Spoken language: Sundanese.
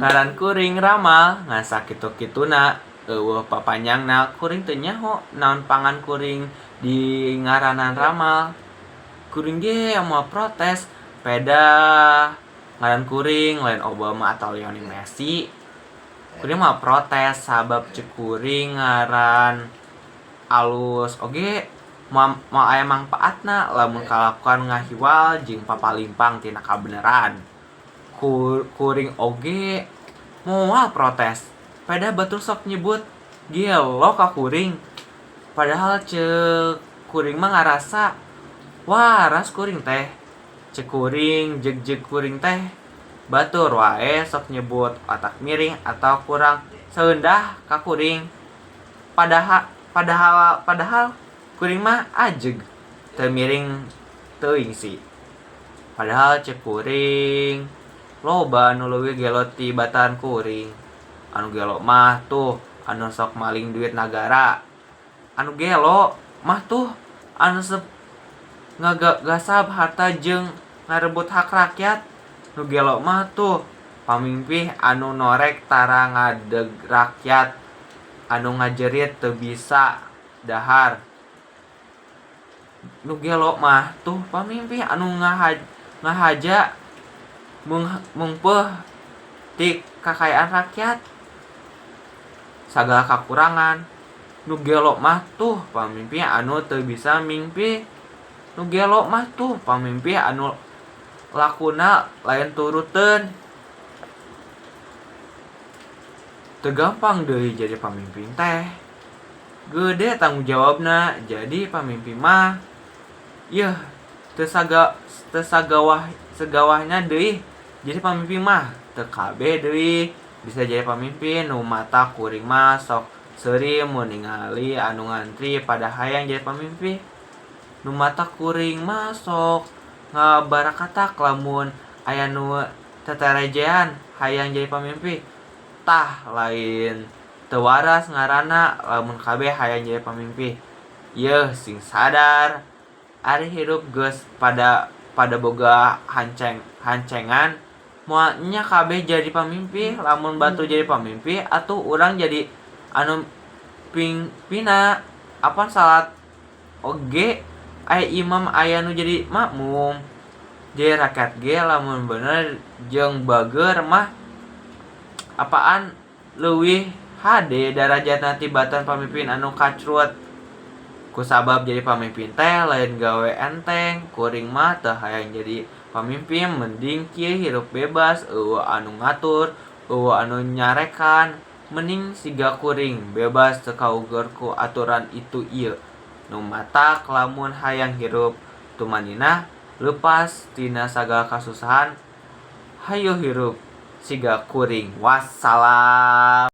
Ngaran kuring Ramal ngasa kitu-kituna eueuh papanjangna kuring teu nyaho naon pangan kuring di ngaranan Ramal. Kuring ge moal protes peda ngaran kuring lain Obama atau Lionel Messi. Kuring mah protes sabab ceuk kuring ngaran alus oge moal aya mangpaatna lamun kalakuan ngahiwal jeung papalimpang tina kabeneran. Kuring oge moal protes peda batur sok nyebut gelo ka kuring padahal ceuk kuring mah ngarasa waras kuring teh ceuk kuring jeug kuring teh batur wae sok nyebut otak miring atau kurang seundah ka kuring padahal kuring mah ajeg teu miring teuing sih. Padahal ceuk kuring loba anu leuwih gelo ti batan kuring. Anu gelo mah tuh anu sok maling duit nagara. Anu gelo mah tuh anu ngagasab harta jeung ngarebut hak rakyat. Nu gelo mah tuh pamimpin anu norek tara ngadeg rakyat anu ngajerit teu bisa dahar. Nu gelo mah tuh pamimpin anu ngahaja mungpeuh ti kakayaan rakyat sagala kakurangan. Nu gelo mah tuh pamimpin anu teu bisa mingpih. Nu gelo mah tuh pamimpin anu lakuna lain turuteun. Teu gampang deui jadi pamimpin teh. Gede tanggung jawabna jadi pamimpin mah. Yeuh teu segawahnya deui jadi pamimpin mah. Teu kabeh deui bisa jadi pamimpin. Nu mata kuring mah sok seurim mun ningali anu ngantri pada hayang jadi pamimpin. Nu mata kuring mah sok ngabarakatak lamun aya nu teterejean hayang jadi pamimpin. Tah lain teu waras ngaranna lamun kabeh hayang jadi pamimpin. Yeuh sing sadar ari hirup geus pada boga hancengan moal nya kabeh jadi pamimpin. Lamun batu jadi pamimpin atuh urang jadi anu pina apan salat oge aya imam aya nu jadi makmum. Jadi rakyat ge lamun bener jeung bageur mah apaan leuwih hade darajatna tibatan pamimpin anu kacrut. Kusabab jadi pamimpin teh lain gawe enteng. Kuring mah teu hayang jadi pamimpin mending kieu hirup bebas eueuh anu ngatur eueuh anu nyarekan. Mending siga kuring bebas teu kauger ku aturan itu ieu. Nu matak lamun hayang hirup tumaninah leupas tina sagala kasusahan hayu hirup siga kuring. Wassalam.